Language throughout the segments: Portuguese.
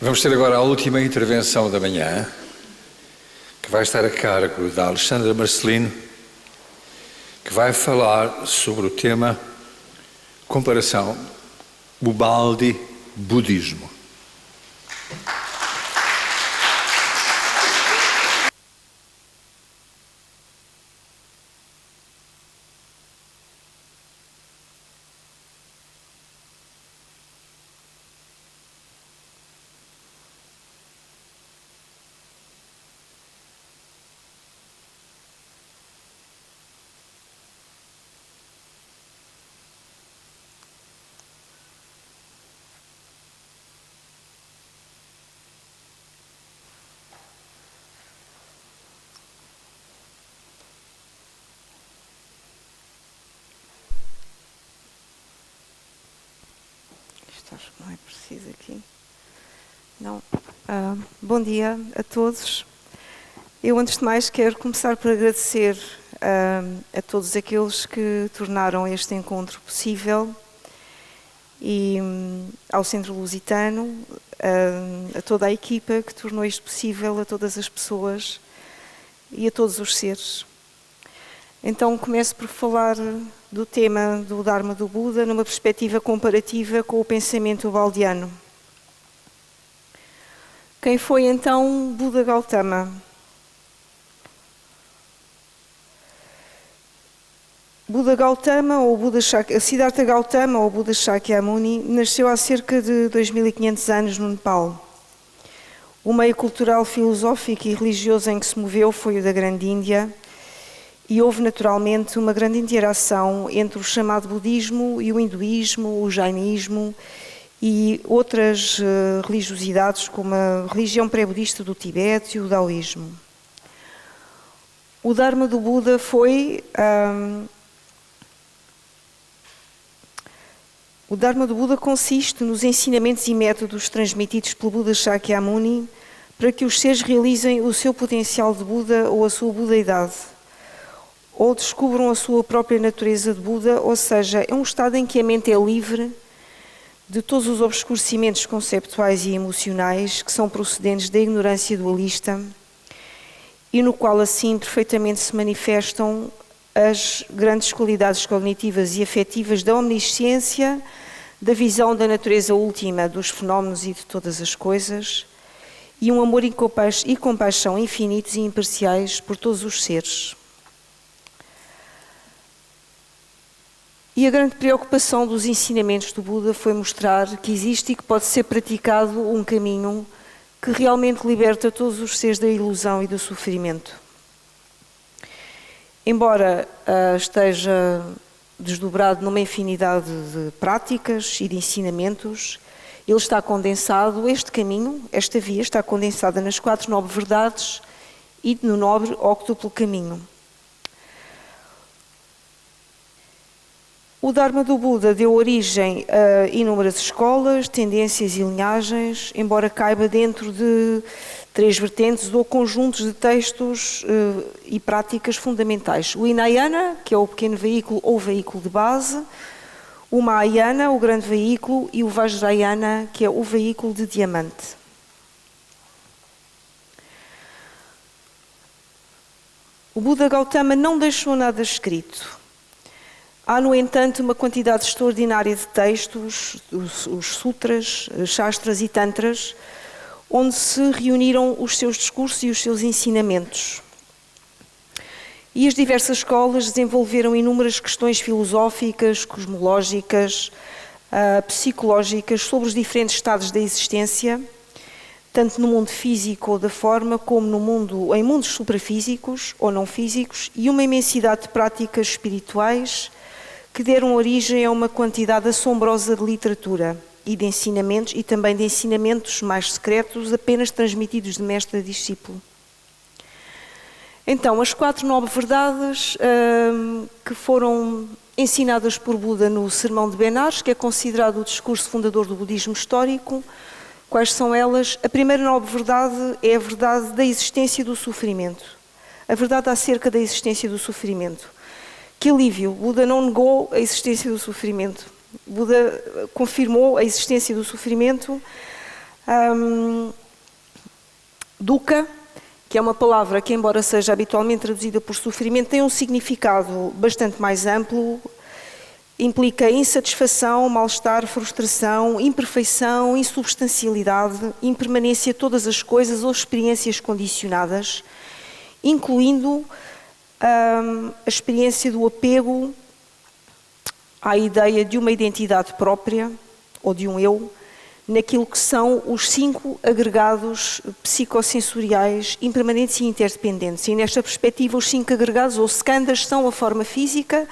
Vamos ter agora a última intervenção da manhã, que vai estar a cargo da Alexandra Marcelino, que vai falar sobre o tema comparação Ubaldi-budismo. Acho que não é preciso aqui. Não. Bom dia a todos. Eu, antes de mais, quero começar por agradecer a todos aqueles que tornaram este encontro possível e ao Centro Lusitano, a toda a equipa que tornou isto possível, a todas as pessoas e a todos os seres. Então, começo por falar do tema do Dharma do Buda numa perspectiva comparativa com o pensamento ubaldiano. Quem foi então Buda Gautama? Buda Gautama ou Siddhartha Gautama ou Buda Shakyamuni nasceu há cerca de 2500 anos no Nepal. O meio cultural, filosófico e religioso em que se moveu foi o da Grande Índia. E houve naturalmente uma grande interação entre o chamado budismo e o hinduísmo, o jainismo e outras religiosidades, como a religião pré-budista do Tibete e o daoísmo. O Dharma do Buda foi... O Dharma do Buda consiste nos ensinamentos e métodos transmitidos pelo Buda Shakyamuni para que os seres realizem o seu potencial de Buda ou a sua budeidade, ou descubram a sua própria natureza de Buda, ou seja, é um estado em que a mente é livre de todos os obscurecimentos conceptuais e emocionais que são procedentes da ignorância dualista e no qual assim perfeitamente se manifestam as grandes qualidades cognitivas e afetivas da omnisciência, da visão da natureza última dos fenómenos e de todas as coisas e um amor e compaixão infinitos e imparciais por todos os seres. E a grande preocupação dos ensinamentos do Buda foi mostrar que existe e que pode ser praticado um caminho que realmente liberta todos os seres da ilusão e do sofrimento. Embora esteja desdobrado numa infinidade de práticas e de ensinamentos, ele está condensado, este caminho, esta via está condensada nas 4 nobres verdades e no nobre óctuplo caminho. O Dharma do Buda deu origem a inúmeras escolas, tendências e linhagens, embora caiba dentro de 3 vertentes ou conjuntos de textos e práticas fundamentais. O Hinayana, que é o pequeno veículo ou veículo de base, o Mahayana, o grande veículo, e o Vajrayana, que é o veículo de diamante. O Buda Gautama não deixou nada escrito. Há, no entanto, uma quantidade extraordinária de textos, os sutras, shastras e tantras, onde se reuniram os seus discursos e os seus ensinamentos. E as diversas escolas desenvolveram inúmeras questões filosóficas, cosmológicas, psicológicas, sobre os diferentes estados da existência, tanto no mundo físico ou da forma, como em mundos suprafísicos ou não físicos, e uma imensidade de práticas espirituais que deram origem a uma quantidade assombrosa de literatura e de ensinamentos, e também de ensinamentos mais secretos, apenas transmitidos de mestre a discípulo. Então, as 4 nobres verdades que foram ensinadas por Buda no Sermão de Benares, que é considerado o discurso fundador do budismo histórico, quais são elas? A primeira nobre verdade é a verdade da existência do sofrimento. A verdade acerca da existência do sofrimento. Que alívio! Buda não negou a existência do sofrimento. Buda confirmou a existência do sofrimento Dukkha, que é uma palavra que, embora seja habitualmente traduzida por sofrimento, tem um significado bastante mais amplo. Implica insatisfação, mal-estar, frustração, imperfeição, insubstancialidade, impermanência de todas as coisas ou experiências condicionadas, incluindo a experiência do apego à ideia de uma identidade própria, ou de um eu, naquilo que são os 5 agregados psicossensoriais impermanentes e interdependentes. E nesta perspectiva, os 5 agregados, ou skandhas, são a forma física,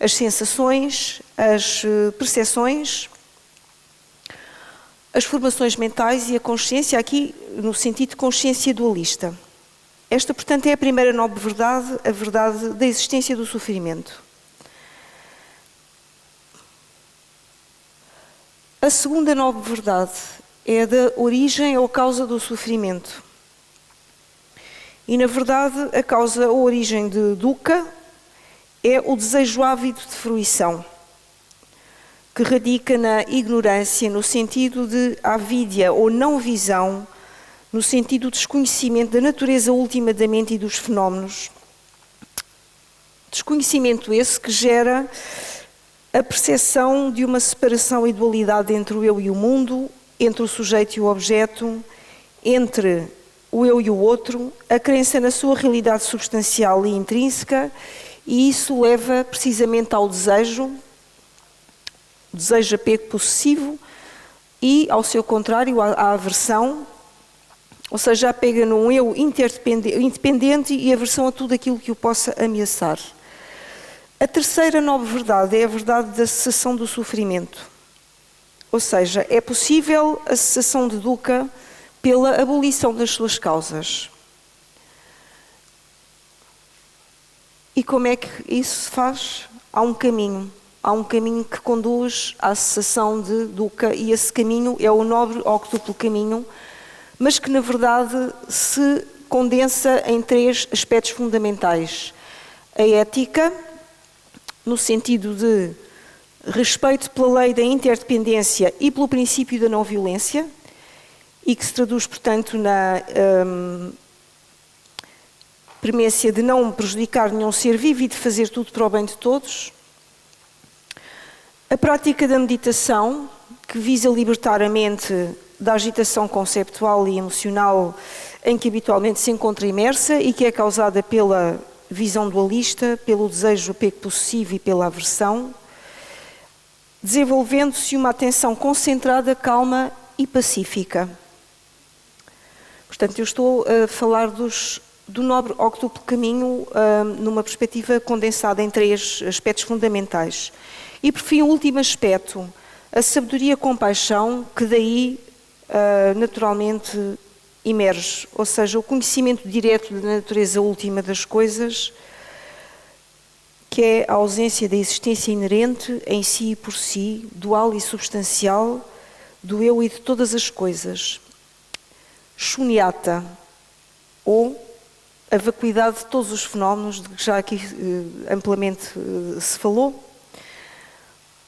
as sensações, as percepções, as formações mentais e a consciência, aqui no sentido de consciência dualista. Esta, portanto, é a primeira nobre verdade, a verdade da existência do sofrimento. A segunda nobre verdade é a da origem ou causa do sofrimento. E, na verdade, a causa ou origem de dukkha é o desejo ávido de fruição, que radica na ignorância, no sentido de avidya ou não visão, no sentido do desconhecimento da natureza última da mente e dos fenómenos. Desconhecimento esse que gera a percepção de uma separação e dualidade entre o eu e o mundo, entre o sujeito e o objeto, entre o eu e o outro, a crença na sua realidade substancial e intrínseca, e isso leva precisamente ao desejo apego possessivo e, ao seu contrário, à aversão, ou seja, apega num eu independente e aversão a tudo aquilo que o possa ameaçar. A terceira nobre verdade é a verdade da cessação do sofrimento. Ou seja, é possível a cessação de dukkha pela abolição das suas causas. E como é que isso se faz? Há um caminho que conduz à cessação de dukkha, e esse caminho é o nobre octuplo caminho, mas que na verdade se condensa em 3 aspectos fundamentais. A ética, no sentido de respeito pela lei da interdependência e pelo princípio da não violência, e que se traduz, portanto, na premência de não prejudicar nenhum ser vivo e de fazer tudo para o bem de todos. A prática da meditação, que visa libertar a mente da agitação conceptual e emocional em que habitualmente se encontra imersa e que é causada pela visão dualista, pelo desejo apego possessivo e pela aversão, desenvolvendo-se uma atenção concentrada, calma e pacífica. Portanto, eu estou a falar do nobre octuplo caminho numa perspectiva condensada em 3 aspectos fundamentais. E, por fim, o último aspecto, a sabedoria-compaixão, que daí naturalmente emerge, ou seja, o conhecimento direto da natureza última das coisas, que é a ausência da existência inerente em si e por si, dual e substancial, do eu e de todas as coisas. Shunyata, ou a vacuidade de todos os fenómenos, de que já aqui amplamente se falou,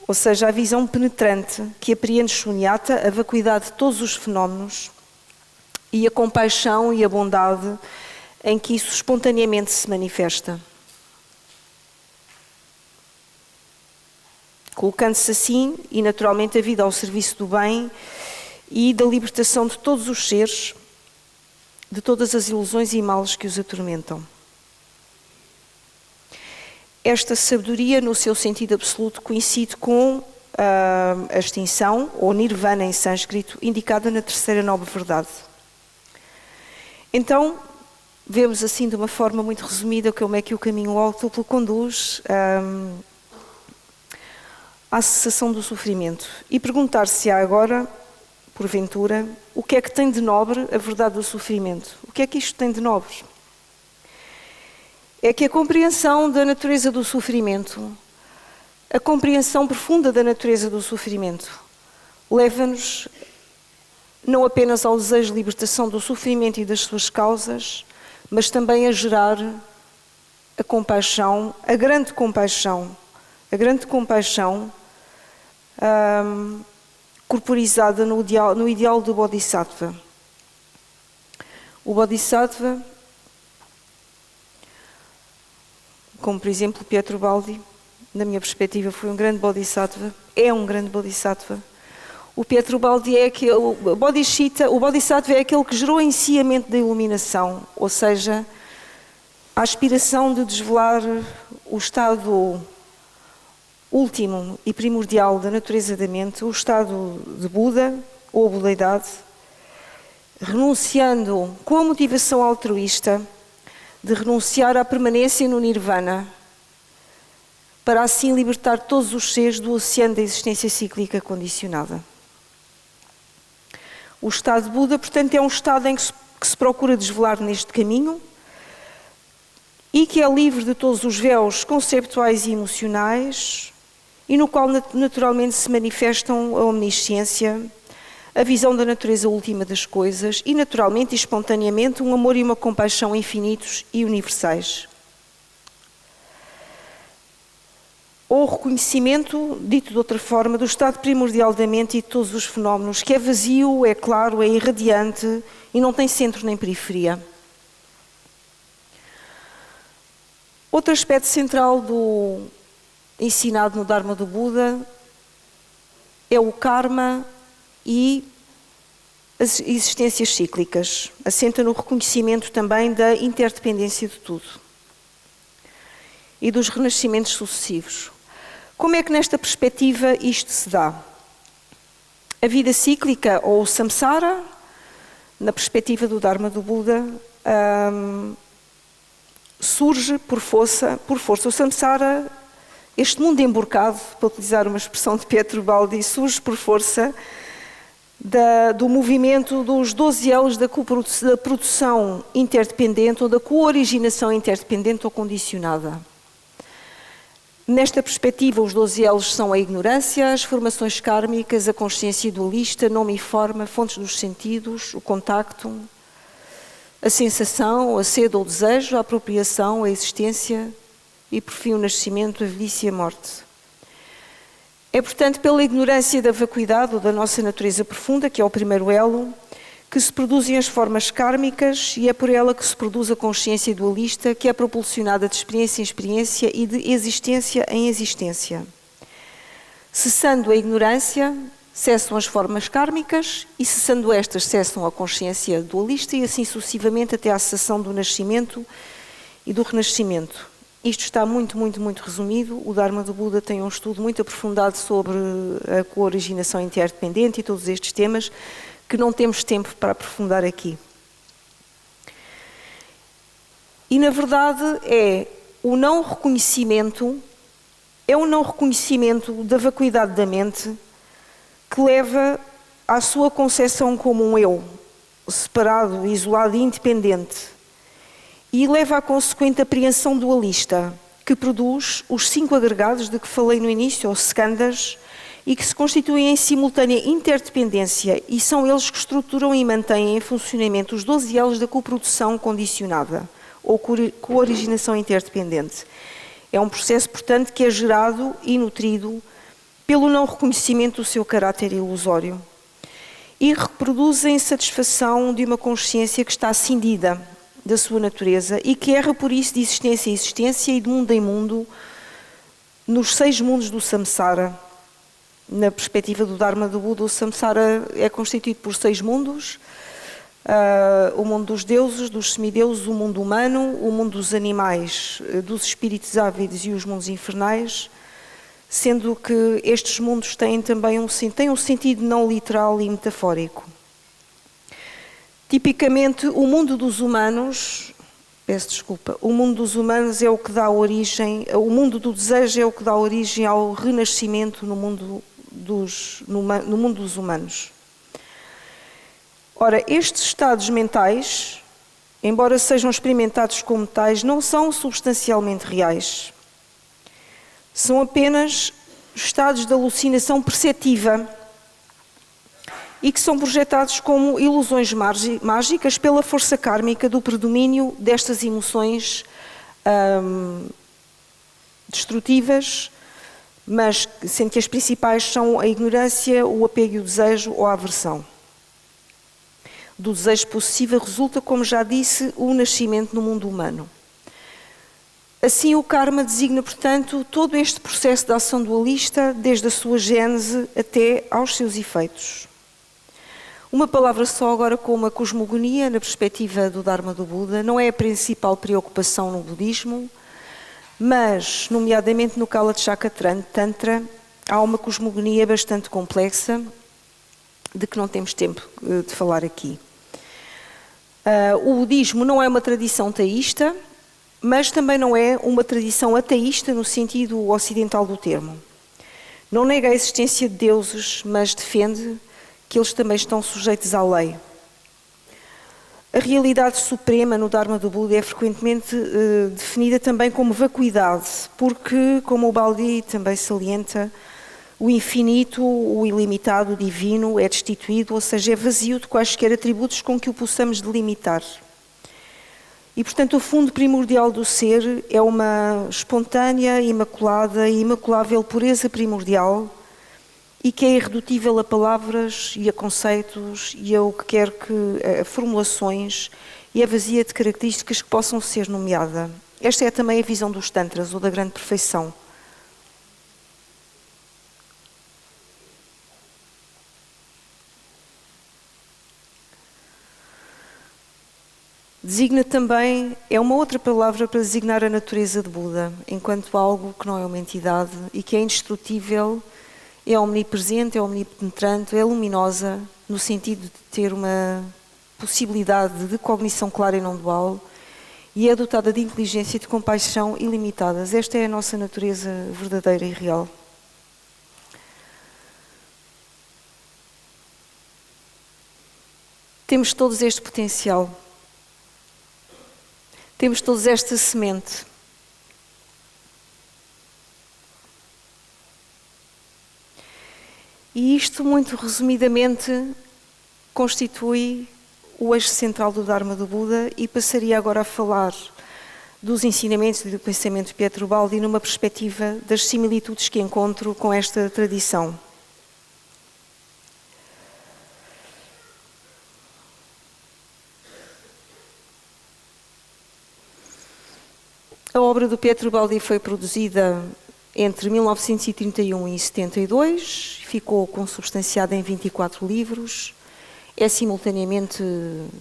ou seja, a visão penetrante que apreende Shunyata, a vacuidade de todos os fenómenos, e a compaixão e a bondade em que isso espontaneamente se manifesta. Colocando-se assim, e naturalmente, a vida ao serviço do bem e da libertação de todos os seres, de todas as ilusões e males que os atormentam. Esta sabedoria, no seu sentido absoluto, coincide com a extinção, ou nirvana em sânscrito, indicada na terceira nobre verdade. Então, vemos assim de uma forma muito resumida como é que o caminho octuplo conduz à cessação do sofrimento. E perguntar-se-á agora, porventura, o que é que tem de nobre a verdade do sofrimento? O que é que isto tem de nobre? É que a compreensão da natureza do sofrimento, a compreensão profunda da natureza do sofrimento, leva-nos não apenas ao desejo de libertação do sofrimento e das suas causas, mas também a gerar a compaixão, a grande compaixão, corporizada no ideal do Bodhisattva. O Bodhisattva, como por exemplo Pietro Baldi, na minha perspectiva foi um grande Bodhisattva, é um grande Bodhisattva. O Pietro Baldi é aquele, o Bodhisattva é aquele que gerou em si a mente da iluminação, ou seja, a aspiração de desvelar o estado último e primordial da natureza da mente, o estado de Buda ou Budeidade, renunciando com a motivação altruísta de renunciar à permanência no Nirvana, para assim libertar todos os seres do oceano da existência cíclica condicionada. O estado de Buda, portanto, é um estado em que se procura desvelar neste caminho e que é livre de todos os véus conceptuais e emocionais e no qual naturalmente se manifestam a omnisciência, a visão da natureza última das coisas e naturalmente e espontaneamente um amor e uma compaixão infinitos e universais. Ou o reconhecimento, dito de outra forma, do estado primordial da mente e de todos os fenómenos, que é vazio, é claro, é irradiante e não tem centro nem periferia. Outro aspecto central do ensinado no Dharma do Buda é o karma e as existências cíclicas. Assenta no reconhecimento também da interdependência de tudo e dos renascimentos sucessivos. Como é que nesta perspectiva isto se dá? A vida cíclica ou o samsara, na perspectiva do Dharma do Buda, surge por força. O samsara, este mundo emborcado, para utilizar uma expressão de Pietro Baldi, surge por força do movimento dos 12 elos da produção interdependente ou da cooriginação interdependente ou condicionada. Nesta perspectiva, os 12 elos são a ignorância, as formações kármicas, a consciência dualista, nome e forma, fontes dos sentidos, o contacto, a sensação, a sede ou o desejo, a apropriação, a existência e, por fim, o nascimento, a velhice e a morte. É, portanto, pela ignorância da vacuidade ou da nossa natureza profunda, que é o primeiro elo, que se produzem as formas kármicas e é por ela que se produz a consciência dualista, que é propulsionada de experiência em experiência e de existência em existência. Cessando a ignorância, cessam as formas kármicas e cessando estas, cessam a consciência dualista e assim sucessivamente até à cessação do nascimento e do renascimento. Isto está muito resumido. O Dharma do Buda tem um estudo muito aprofundado sobre a cooriginação interdependente e todos estes temas que não temos tempo para aprofundar aqui. E, na verdade, é o não reconhecimento da vacuidade da mente que leva à sua concepção como um eu, separado, isolado e independente, e leva à consequente apreensão dualista, que produz os 5 agregados de que falei no início, ou skandhas, e que se constituem em simultânea interdependência e são eles que estruturam e mantêm em funcionamento os 12 elos da coprodução condicionada ou cooriginação interdependente. É um processo, portanto, que é gerado e nutrido pelo não reconhecimento do seu caráter ilusório e reproduz a insatisfação de uma consciência que está cindida da sua natureza e que erra por isso de existência em existência e de mundo em mundo nos 6 mundos do samsara. Na perspectiva do Dharma do Buda, o samsara é constituído por 6 mundos, o mundo dos deuses, dos semideuses, o mundo humano, o mundo dos animais, dos espíritos ávidos e os mundos infernais, sendo que estes mundos têm também um sentido não literal e metafórico. Tipicamente, o mundo dos humanos, o mundo dos humanos é o que dá origem, o mundo do desejo é o que dá origem ao renascimento no mundo dos humanos. Ora, estes estados mentais, embora sejam experimentados como tais, não são substancialmente reais. São apenas estados de alucinação perceptiva e que são projetados como ilusões mágicas pela força kármica do predomínio destas emoções destrutivas mas sendo que as principais são a ignorância, o apego e o desejo ou a aversão. Do desejo possessivo resulta, como já disse, o nascimento no mundo humano. Assim, o karma designa, portanto, todo este processo de ação dualista, desde a sua gênese até aos seus efeitos. Uma palavra só agora como a cosmogonia, na perspectiva do Dharma do Buda, não é a principal preocupação no budismo, mas, nomeadamente no Kala Chakra Tantra, há uma cosmogonia bastante complexa, de que não temos tempo de falar aqui. O budismo não é uma tradição teísta, mas também não é uma tradição ateísta no sentido ocidental do termo. Não nega a existência de deuses, mas defende que eles também estão sujeitos à lei. A realidade suprema no Dharma do Buda é frequentemente definida também como vacuidade, porque, como o Baldi também salienta, o infinito, o ilimitado, o divino é destituído, ou seja, é vazio de quaisquer atributos com que o possamos delimitar. E, portanto, o fundo primordial do ser é uma espontânea, imaculada e imaculável pureza primordial e que é irredutível a palavras e a conceitos e a o que quer que a formulações e é vazia de características que possam ser nomeadas. Esta é também a visão dos Tantras, ou da grande perfeição. Designa também, é uma outra palavra para designar a natureza de Buda, enquanto algo que não é uma entidade e que é indestrutível, é omnipresente, é omnipenetrante, é luminosa, no sentido de ter uma possibilidade de cognição clara e não dual, e é dotada de inteligência e de compaixão ilimitadas. Esta é a nossa natureza verdadeira e real. Temos todos este potencial. Temos todos esta semente. E isto, muito resumidamente, constitui o eixo central do Dharma do Buda e passaria agora a falar dos ensinamentos e do pensamento de Pietro Baldi numa perspectiva das similitudes que encontro com esta tradição. A obra do Pietro Baldi foi produzida entre 1931 e 72, ficou consubstanciada em 24 livros, é simultaneamente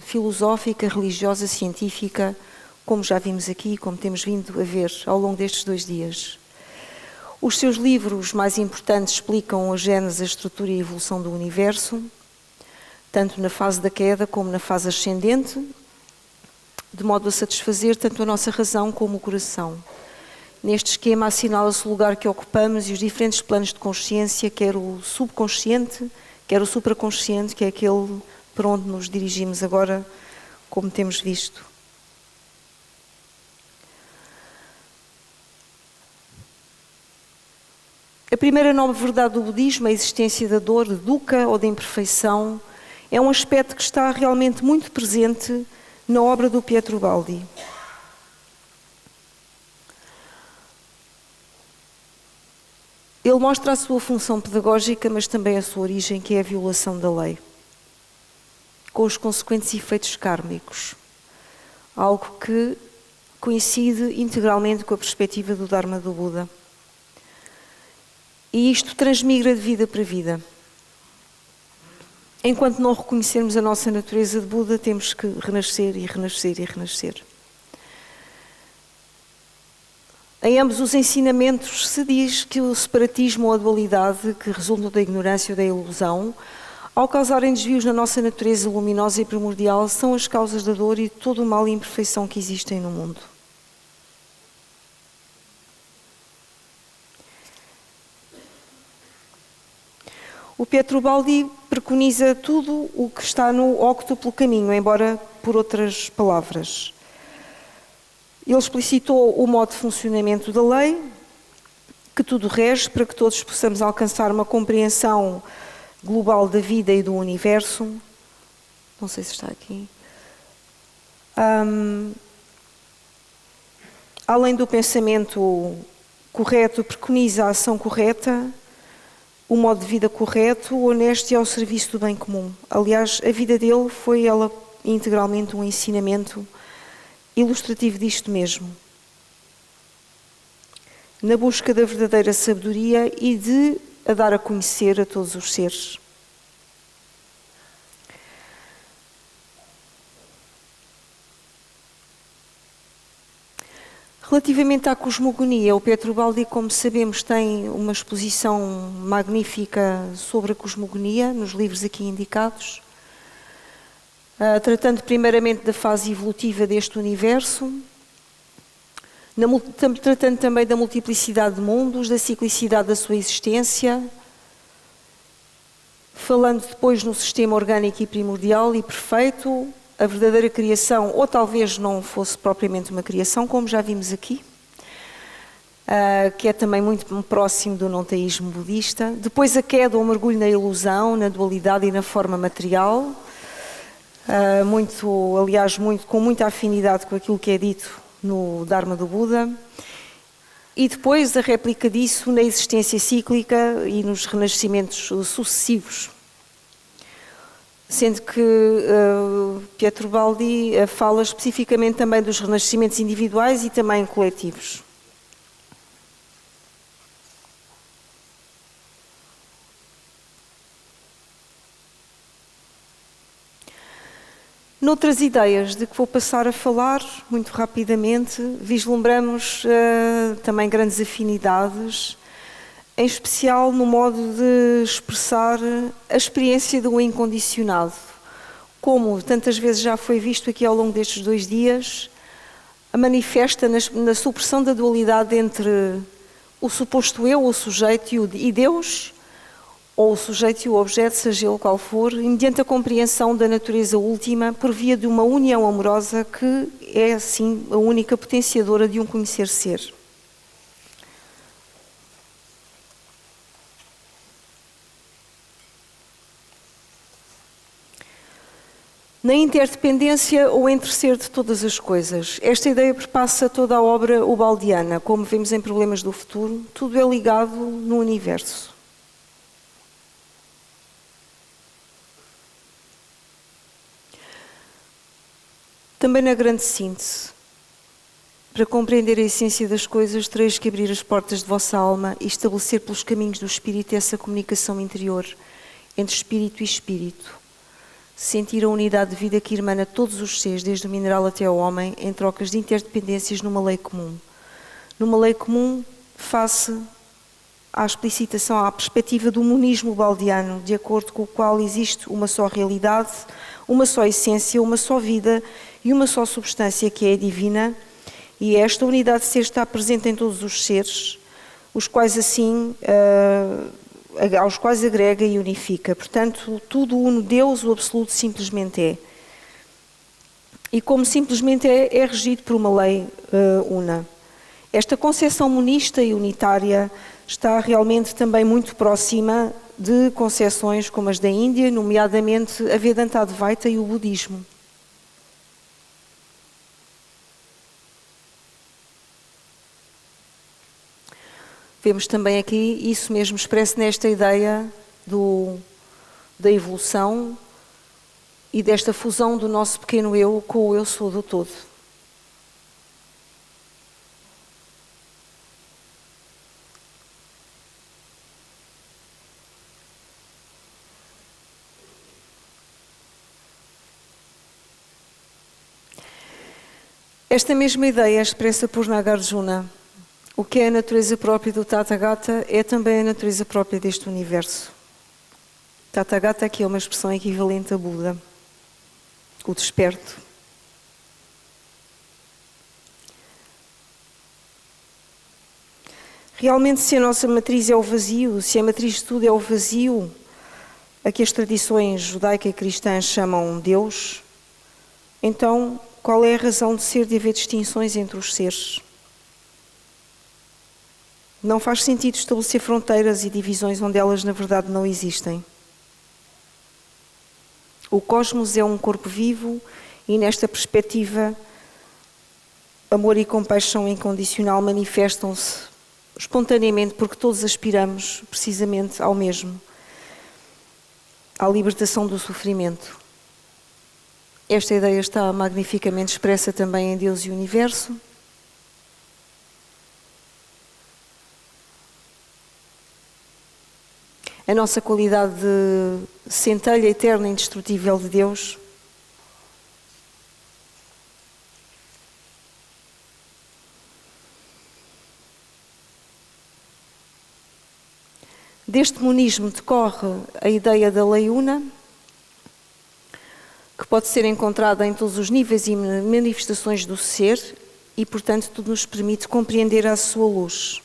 filosófica, religiosa, científica, como já vimos aqui, como temos vindo a ver ao longo destes 2 dias. Os seus livros mais importantes explicam a gênese, a estrutura e a evolução do universo, tanto na fase da queda como na fase ascendente, de modo a satisfazer tanto a nossa razão como o coração. Neste esquema assinala-se o lugar que ocupamos e os diferentes planos de consciência, quer o subconsciente, quer o supraconsciente, que é aquele para onde nos dirigimos agora, como temos visto. A primeira nobre verdade do budismo, a existência da dor, de dukkha ou da imperfeição, é um aspecto que está realmente muito presente na obra do Pietro Baldi. Ele mostra a sua função pedagógica, mas também a sua origem, que é a violação da lei, com os consequentes efeitos kármicos. Algo que coincide integralmente com a perspectiva do Dharma do Buda. E isto transmigra de vida para vida. Enquanto não reconhecermos a nossa natureza de Buda, temos que renascer e renascer e renascer. Em ambos os ensinamentos se diz que o separatismo ou a dualidade que resultam da ignorância ou da ilusão, ao causarem desvios na nossa natureza luminosa e primordial, são as causas da dor e de todo o mal e imperfeição que existem no mundo. O Pietro Baldi preconiza tudo o que está no óctuplo caminho, embora por outras palavras. Ele explicitou o modo de funcionamento da lei, que tudo rege para que todos possamos alcançar uma compreensão global da vida e do universo. Não sei se está aqui. Além do pensamento correto preconiza a ação correta, o modo de vida correto, honesto e ao serviço do bem comum. Aliás, a vida dele foi ela integralmente um ensinamento ilustrativo disto mesmo. Na busca da verdadeira sabedoria e de a dar a conhecer a todos os seres. Relativamente à cosmogonia, o Pietro Baldi, como sabemos, tem uma exposição magnífica sobre a cosmogonia, nos livros aqui indicados, tratando primeiramente da fase evolutiva deste universo, tratando também da multiplicidade de mundos, da ciclicidade da sua existência, falando depois no sistema orgânico e primordial e perfeito, a verdadeira criação, ou talvez não fosse propriamente uma criação, como já vimos aqui, que é também muito próximo do não-teísmo budista. Depois a queda, o mergulho na ilusão, na dualidade e na forma material, aliás, com muita afinidade com aquilo que é dito no Dharma do Buda. E depois a réplica disso na existência cíclica e nos renascimentos sucessivos. Sendo que Pietro Baldi fala especificamente também dos renascimentos individuais e também coletivos. Noutras ideias de que vou passar a falar, muito rapidamente, vislumbramos também grandes afinidades, em especial no modo de expressar a experiência do incondicionado. Como tantas vezes já foi visto aqui ao longo destes 2 dias, manifesta na supressão da dualidade entre o suposto eu, o sujeito e Deus, ou o sujeito e o objeto, seja ele qual for, mediante a compreensão da natureza última, por via de uma união amorosa que é, assim, a única potenciadora de um conhecer ser. Na interdependência ou entre ser de todas as coisas. Esta ideia perpassa toda a obra ubaldiana. Como vemos em Problemas do Futuro, tudo é ligado no universo. Também na grande síntese. Para compreender a essência das coisas, tereis que abrir as portas de vossa alma e estabelecer pelos caminhos do espírito essa comunicação interior entre espírito e espírito. Sentir a unidade de vida que irmana todos os seres, desde o mineral até ao homem, em trocas de interdependências numa lei comum. Numa lei comum, face à explicitação, à perspectiva do monismo baldiano, de acordo com o qual existe uma só realidade, uma só essência, uma só vida e uma só substância que é a divina, e esta unidade de ser está presente em todos os seres, os quais assim... aos quais agrega e unifica. Portanto, tudo uno Deus, o absoluto simplesmente é. E como simplesmente é regido por uma lei una. Esta concepção monista e unitária está realmente também muito próxima de concepções como as da Índia, nomeadamente a Vedanta Advaita e o budismo. Vemos também aqui isso mesmo expresso nesta ideia da evolução e desta fusão do nosso pequeno eu com o eu sou do todo. Esta mesma ideia é expressa por Nagarjuna. O que é a natureza própria do Tathagata é também a natureza própria deste universo. Tathagata aqui é uma expressão equivalente a Buda, o desperto. Realmente, se a nossa matriz é o vazio, se a matriz de tudo é o vazio, a que as tradições judaica e cristã chamam Deus, então qual é a razão de ser de haver distinções entre os seres? Não faz sentido estabelecer fronteiras e divisões onde elas, na verdade, não existem. O cosmos é um corpo vivo e, nesta perspectiva, amor e compaixão incondicional manifestam-se espontaneamente, porque todos aspiramos precisamente ao mesmo, à libertação do sofrimento. Esta ideia está magnificamente expressa também em Deus e o Universo. A nossa qualidade de centelha eterna e indestrutível de Deus. Deste monismo decorre a ideia da lei una, que pode ser encontrada em todos os níveis e manifestações do ser e, portanto, tudo nos permite compreender a sua luz.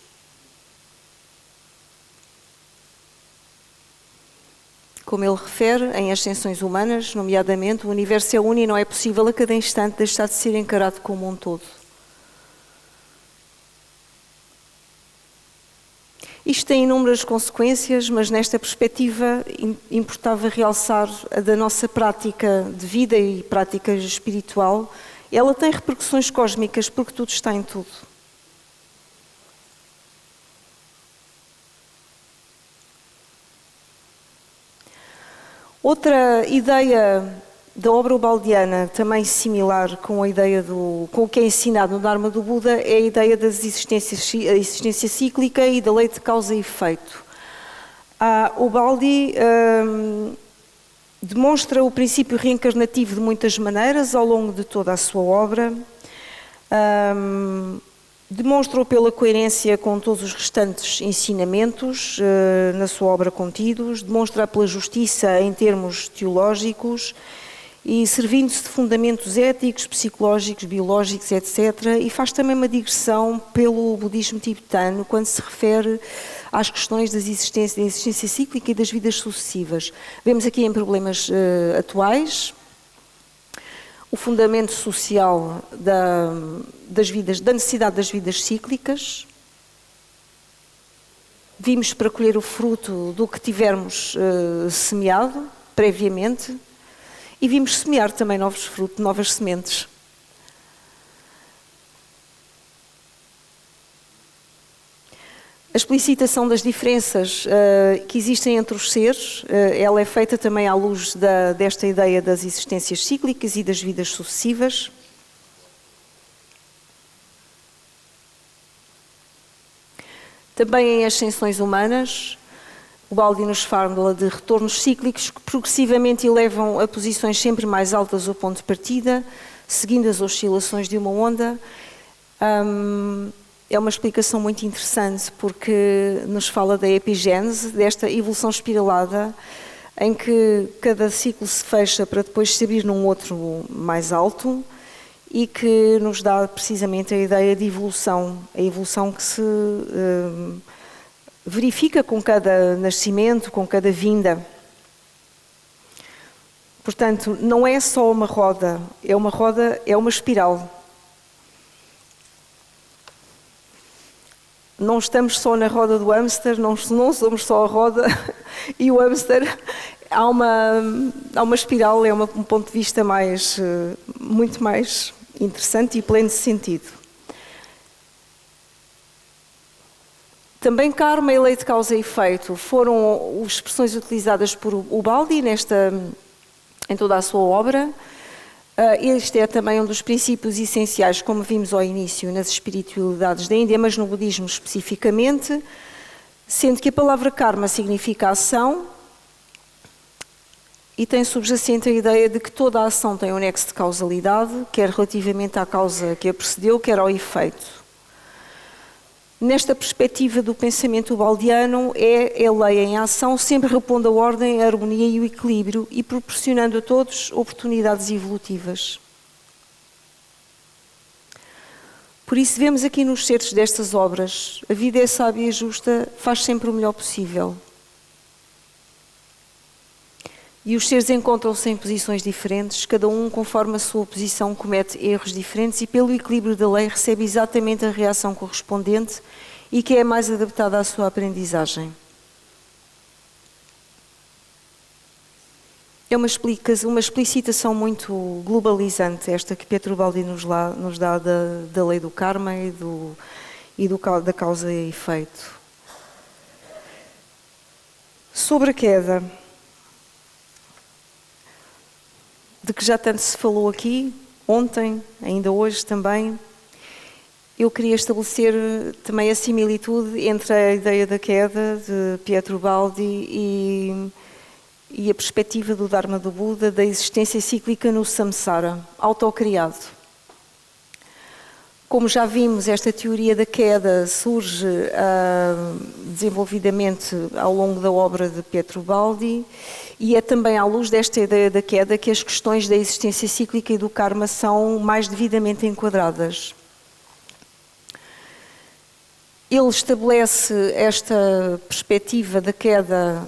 Como ele refere, em ascensões humanas, nomeadamente, o universo é uno e não é possível a cada instante deixar de ser encarado como um todo. Isto tem inúmeras consequências, mas nesta perspectiva importava realçar a da nossa prática de vida e prática espiritual. Ela tem repercussões cósmicas porque tudo está em tudo. Outra ideia da obra ubaldiana, também similar com a ideia com o que é ensinado no Dharma do Buda, é a ideia da existência cíclica e da lei de causa e efeito. Ubaldi demonstra o princípio reencarnativo de muitas maneiras ao longo de toda a sua obra. Demonstra-o pela coerência com todos os restantes ensinamentos na sua obra contidos, demonstra pela justiça em termos teológicos e servindo-se de fundamentos éticos, psicológicos, biológicos, etc. E faz também uma digressão pelo budismo tibetano quando se refere às questões da existência cíclica e das vidas sucessivas. Vemos aqui em problemas atuais o fundamento social da necessidade das vidas cíclicas. Vimos para colher o fruto do que tivermos semeado previamente e vimos semear também novos frutos, novas sementes. A explicitação das diferenças que existem entre os seres, ela é feita também à luz desta ideia das existências cíclicas e das vidas sucessivas. Também em ascensões humanas, o Ubaldi nos fala de retornos cíclicos que progressivamente elevam a posições sempre mais altas ao ponto de partida, seguindo as oscilações de uma onda. É uma explicação muito interessante porque nos fala da epigênese, desta evolução espiralada, em que cada ciclo se fecha para depois se abrir num outro mais alto e que nos dá precisamente a ideia de evolução, a evolução que se verifica com cada nascimento, com cada vinda. Portanto, não é só uma roda, é uma espiral. Não estamos só na roda do hamster, não somos só a roda e o hamster. Há uma espiral, é um ponto de vista muito mais interessante e pleno de sentido. Também karma e lei de causa e efeito foram expressões utilizadas por Ubaldi em toda a sua obra. Este é também um dos princípios essenciais, como vimos ao início, nas espiritualidades da Índia, mas no budismo especificamente, sendo que a palavra karma significa ação e tem subjacente a ideia de que toda a ação tem um nexo de causalidade, quer relativamente à causa que a precedeu, quer ao efeito. Nesta perspectiva do pensamento ubaldiano, é a lei em ação, sempre repondo a ordem, a harmonia e o equilíbrio e proporcionando a todos oportunidades evolutivas. Por isso vemos aqui nos certos destas obras, a vida é sábia e justa, faz sempre o melhor possível. E os seres encontram-se em posições diferentes, cada um, conforme a sua posição, comete erros diferentes e, pelo equilíbrio da lei, recebe exatamente a reação correspondente e que é mais adaptada à sua aprendizagem. É uma explicitação muito globalizante, esta que Pietro Ubaldi nos dá da lei do karma e da causa e efeito. Sobre a queda, de que já tanto se falou aqui, ontem, ainda hoje também, eu queria estabelecer também a similitude entre a ideia da queda de Pietro Baldi e a perspectiva do Dharma do Buda, da existência cíclica no samsara, autocriado. Como já vimos, esta teoria da queda surge desenvolvidamente ao longo da obra de Pietro Baldi e é também à luz desta ideia da queda que as questões da existência cíclica e do karma são mais devidamente enquadradas. Ele estabelece esta perspectiva da queda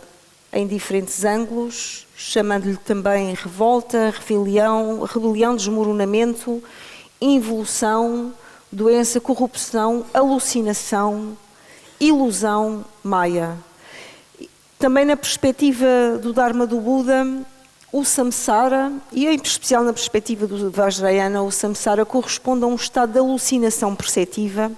em diferentes ângulos, chamando-lhe também revolta, rebelião, desmoronamento, involução, doença, corrupção, alucinação, ilusão, maya. Também na perspectiva do Dharma do Buda, o samsara, e em especial na perspectiva do Vajrayana, o samsara corresponde a um estado de alucinação perceptiva,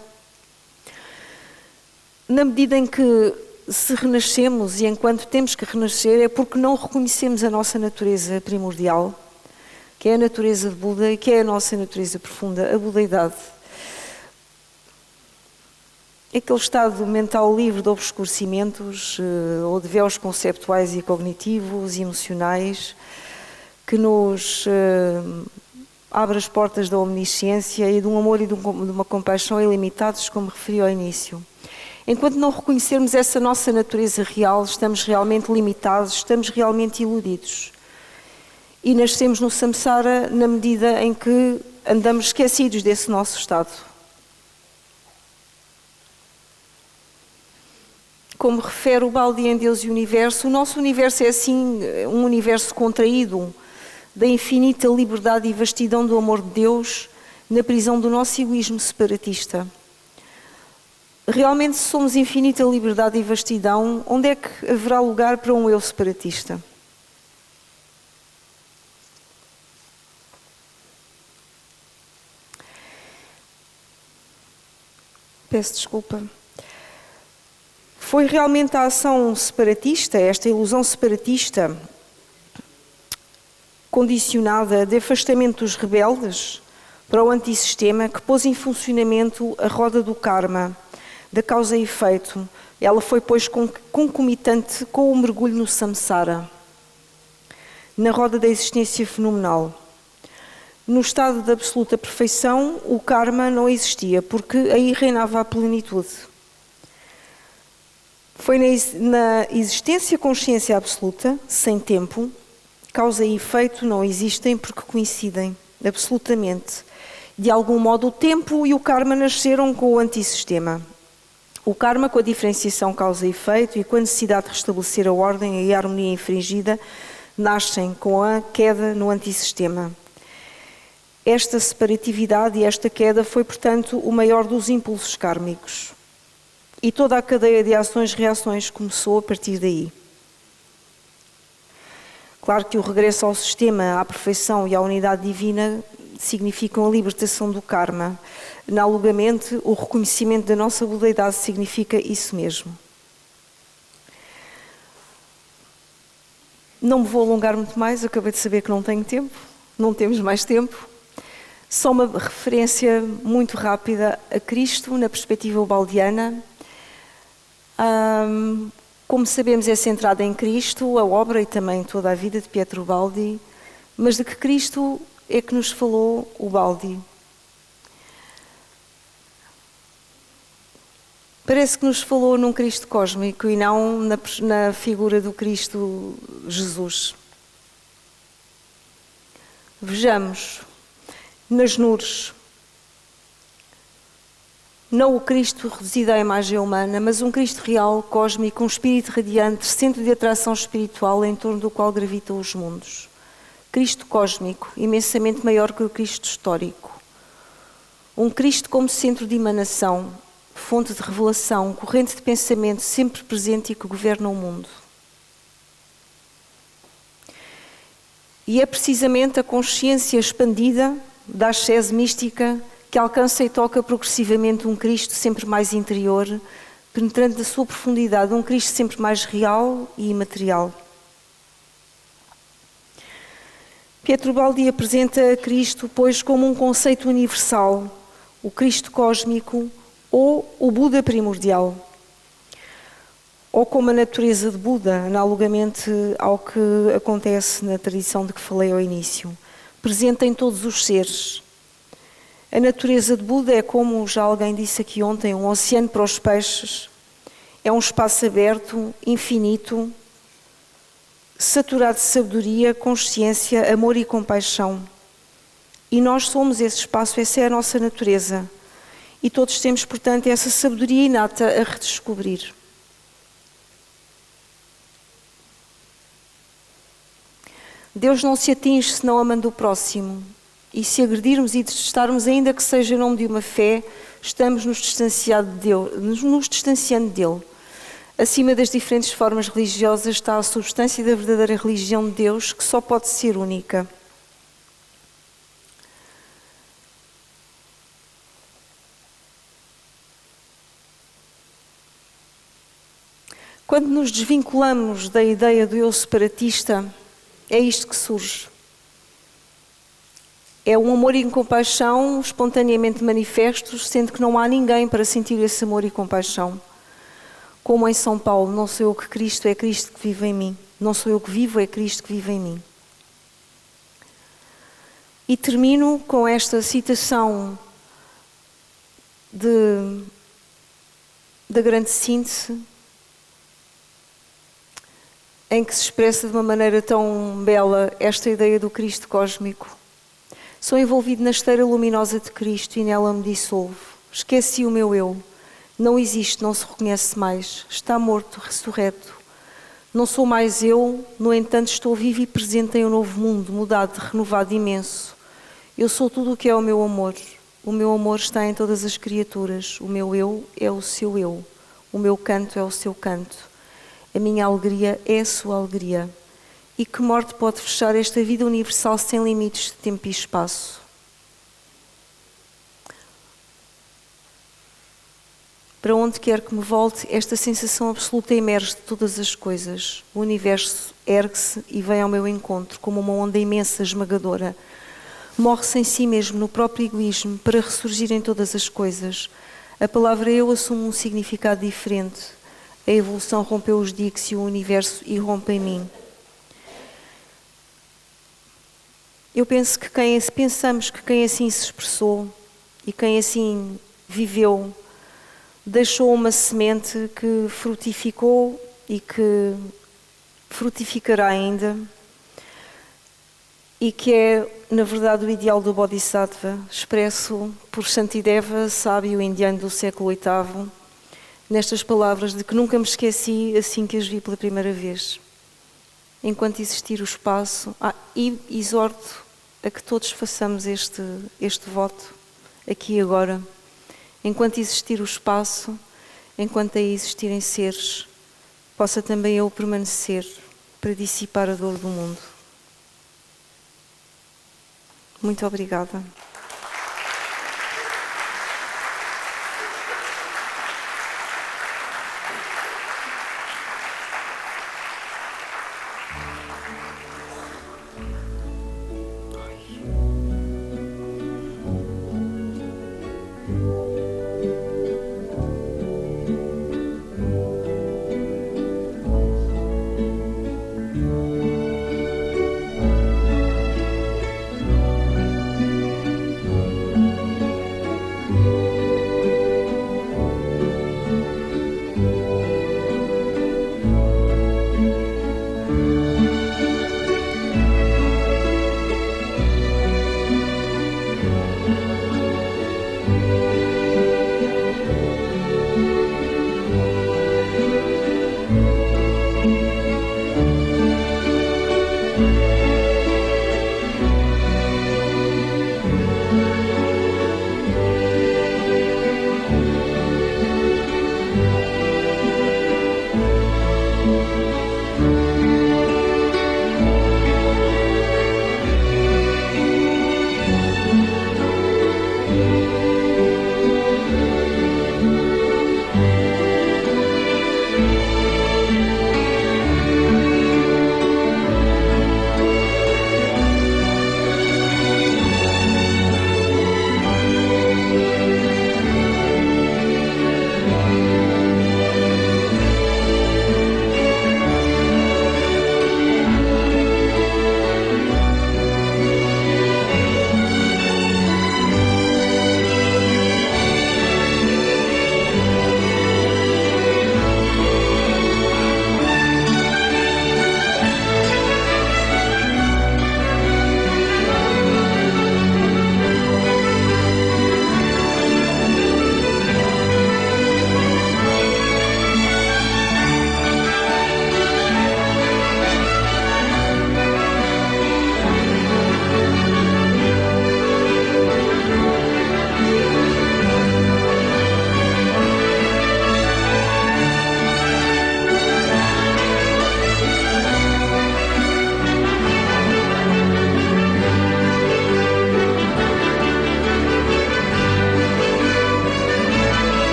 na medida em que se renascemos e enquanto temos que renascer é porque não reconhecemos a nossa natureza primordial, que é a natureza de Buda e que é a nossa natureza profunda, a budeidade. Aquele estado mental livre de obscurecimentos ou de véus conceptuais e cognitivos e emocionais que nos abre as portas da omnisciência e de um amor e de uma compaixão ilimitados, como referi ao início. Enquanto não reconhecermos essa nossa natureza real, estamos realmente limitados, estamos realmente iludidos. E nascemos no samsara na medida em que andamos esquecidos desse nosso estado. Como refere o Baldi em Deus e o Universo, o nosso universo é assim um universo contraído da infinita liberdade e vastidão do amor de Deus na prisão do nosso egoísmo separatista. Realmente, se somos infinita liberdade e vastidão, onde é que haverá lugar para um eu separatista? Peço desculpa. Foi realmente a ação separatista, esta ilusão separatista, condicionada de afastamento dos rebeldes para o antissistema, que pôs em funcionamento a roda do karma, da causa e efeito. Ela foi, pois, concomitante com o mergulho no samsara, na roda da existência fenomenal. No estado de absoluta perfeição, o karma não existia, porque aí reinava a plenitude. Foi na existência consciência absoluta, sem tempo, causa e efeito não existem porque coincidem, absolutamente. De algum modo, o tempo e o karma nasceram com o antissistema. O karma, com a diferenciação causa e efeito e com a necessidade de restabelecer a ordem e a harmonia infringida, nascem com a queda no antissistema. Esta separatividade e esta queda foi, portanto, o maior dos impulsos kármicos. E toda a cadeia de ações-reações começou a partir daí. Claro que o regresso ao sistema, à perfeição e à unidade divina significam a libertação do karma. Analogamente, o reconhecimento da nossa budeidade significa isso mesmo. Não me vou alongar muito mais, acabei de saber que não tenho tempo, não temos mais tempo. Só uma referência muito rápida a Cristo na perspectiva baldiana. Como sabemos, é centrada em Cristo, a obra e também toda a vida de Pietro Baldi, mas de que Cristo é que nos falou o Baldi? Parece que nos falou num Cristo cósmico e não na figura do Cristo Jesus. Vejamos, nas nures, não o Cristo reduzido à imagem humana, mas um Cristo real, cósmico, um espírito radiante, centro de atração espiritual em torno do qual gravitam os mundos. Cristo cósmico, imensamente maior que o Cristo histórico. Um Cristo como centro de emanação, fonte de revelação, corrente de pensamento sempre presente e que governa o mundo. E é precisamente a consciência expandida da ascese mística que alcança e toca progressivamente um Cristo sempre mais interior, penetrando na sua profundidade, um Cristo sempre mais real e imaterial. Pietro Baldi apresenta Cristo, pois, como um conceito universal, o Cristo cósmico ou o Buda primordial, ou como a natureza de Buda, analogamente ao que acontece na tradição de que falei ao início, presente em todos os seres. A natureza de Buda é, como já alguém disse aqui ontem, um oceano para os peixes, é um espaço aberto, infinito, saturado de sabedoria, consciência, amor e compaixão. E nós somos esse espaço, essa é a nossa natureza. E todos temos, portanto, essa sabedoria inata a redescobrir. Deus não se atinge senão amando o próximo. E se agredirmos e detestarmos, ainda que seja em nome de uma fé, estamos nos distanciando dele. Acima das diferentes formas religiosas está a substância da verdadeira religião de Deus, que só pode ser única. Quando nos desvinculamos da ideia do eu separatista, é isto que surge. É um amor e compaixão espontaneamente manifestos, sendo que não há ninguém para sentir esse amor e compaixão. Como em São Paulo, não sou eu que Cristo, é Cristo que vive em mim. Não sou eu que vivo, é Cristo que vive em mim. E termino com esta citação da grande síntese, em que se expressa de uma maneira tão bela esta ideia do Cristo cósmico. Sou envolvido na esteira luminosa de Cristo e nela me dissolvo. Esqueci o meu eu. Não existe, não se reconhece mais. Está morto, ressurreto. Não sou mais eu, no entanto estou vivo e presente em um novo mundo, mudado, renovado, imenso. Eu sou tudo o que é o meu amor. O meu amor está em todas as criaturas. O meu eu é o seu eu. O meu canto é o seu canto. A minha alegria é a sua alegria. E que morte pode fechar esta vida universal sem limites de tempo e espaço? Para onde quer que me volte, esta sensação absoluta emerge de todas as coisas. O universo ergue-se e vem ao meu encontro, como uma onda imensa, esmagadora. Morre-se em si mesmo, no próprio egoísmo, para ressurgir em todas as coisas. A palavra eu assume um significado diferente. A evolução rompeu os diques e o universo irrompe em mim. Eu penso que pensamos que quem assim se expressou e quem assim viveu, deixou uma semente que frutificou e que frutificará ainda, e que é, na verdade, o ideal do Bodhisattva, expresso por Shantideva, sábio indiano do século VIII, nestas palavras de que nunca me esqueci assim que as vi pela primeira vez. Enquanto existir o espaço, e exorto a que todos façamos este voto, aqui e agora. Enquanto existir o espaço, enquanto aí existirem seres, possa também eu permanecer para dissipar a dor do mundo. Muito obrigada.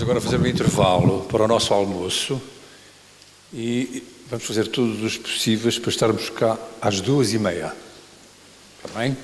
Vamos agora fazer um intervalo para o nosso almoço e vamos fazer todos os possíveis para estarmos cá às 2h30. Está bem?